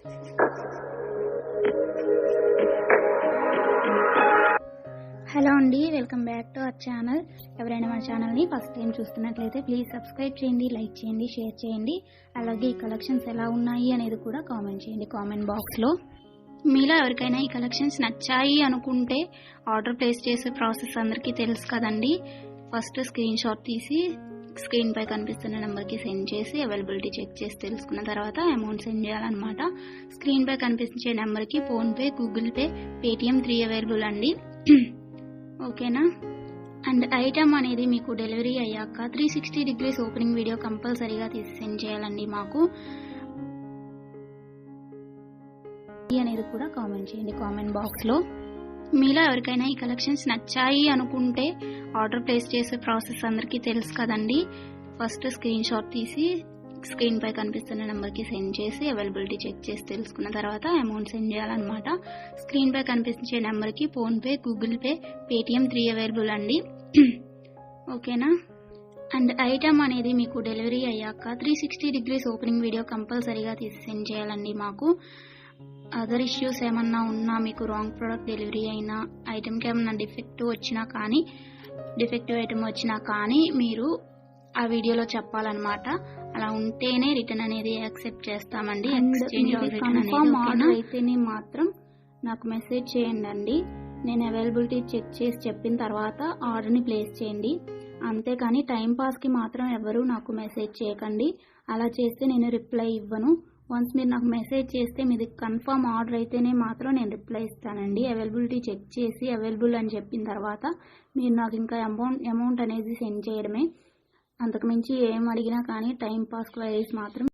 Hello అండి, welcome back to our channel. ఎవరైనా మన ఛానల్ని ఫస్ట్ టైం చూస్తున్నట్లయితే ప్లీజ్ సబ్స్క్రైబ్ చేయండి, లైక్ చేయండి, షేర్ చేయండి. అలాగే ఈ కలెక్షన్స్ ఎలా ఉన్నాయి అనేది కూడా కామెంట్ చేయండి కామెంట్ బాక్స్లో. మీలో ఎవరికైనా ఈ కలెక్షన్స్ నచ్చాయి అనుకుంటే ఆర్డర్ ప్లేస్ చేసే ప్రాసెస్ అందరికీ తెలుసు కదండి. ఫస్ట్ స్క్రీన్ షాట్ తీసి స్క్రీన్ పై కనిపిస్తున్న నెంబర్కి సెండ్ చేసి అవైలబిలిటీ చెక్ చేసి తెలుసుకున్న తర్వాత అమౌంట్ సెండ్ చేయాలన్నమాట. స్క్రీన్ పై కనిపించే నెంబర్కి PhonePe, Google pay, Paytm 3 available అండి. ఓకేనా. అండ్ ఐటమ్ అనేది మీకు డెలివరీ అయ్యాక 360 degrees ఓపెనింగ్ వీడియో కంపల్సరీగా తీసి సెండ్ చేయాలండి మాకు అనేది కూడా కామెంట్ చేయండి కామెంట్ బాక్స్లో. మీలో ఎవరికైనా ఈ కలెక్షన్స్ నచ్చాయి అనుకుంటే ఆర్డర్ ప్లేస్ చేసే ప్రాసెస్ అందరికీ తెలుసు కదండి. ఫస్ట్ స్క్రీన్ షాట్ తీసి స్క్రీన్ పై కనిపిస్తున్న నెంబర్కి సెండ్ చేసి అవైలబిలిటీ చెక్ చేసి తెలుసుకున్న తర్వాత అమౌంట్ సెండ్ చేయాలన్నమాట. స్క్రీన్ పై కనిపించే నెంబర్కి PhonePe, Google pay, Paytm 3 available అండి. ఓకేనా. అండ్ ఐటమ్ అనేది మీకు డెలివరీ అయ్యాక 360 degrees ఓపెనింగ్ వీడియో కంపల్సరీగా తీసి సెండ్ చేయాలండి మాకు. అదర్ ఇష్యూస్ ఏమన్నా ఉన్నా, మీకు రాంగ్ ప్రోడక్ట్ డెలివరీ అయినా, ఐటమ్కి ఏమన్నా డిఫెక్టివ్ ఐటమ్ వచ్చినా కానీ మీరు ఆ వీడియోలో చెప్పాలన్నమాట. అలా ఉంటేనే రిటర్న్ అనేది యాక్సెప్ట్ చేస్తామండి. కన్ఫర్మ్ ఆర్డర్ అయితేనే మాత్రం నాకు మెసేజ్ చేయండి. నేను అవైలబిలిటీ చెక్ చేసి చెప్పిన తర్వాత ఆర్డర్ని ప్లేస్ చేయండి. అంతేకాని టైంపాస్కి మాత్రం ఎవరు నాకు మెసేజ్ చేయకండి. అలా చేస్తే నేను రిప్లై ఇవ్వను. వన్స్ మీరు నాకు మెసేజ్ చేస్తే మీది కన్ఫర్మ్ ఆర్డర్ అయితేనే మాత్రం నేను రిప్లై ఇస్తానండి. అవైలబిలిటీ చెక్ చేసి అవైలబుల్ అని చెప్పిన తర్వాత మీరు నాకు ఇంకా అమౌంట్ అనేది సెండ్ చేయడమే. అంతకుమించి ఏం అడిగినా కానీ టైం పాస్ క్వైరీస్ మాత్రం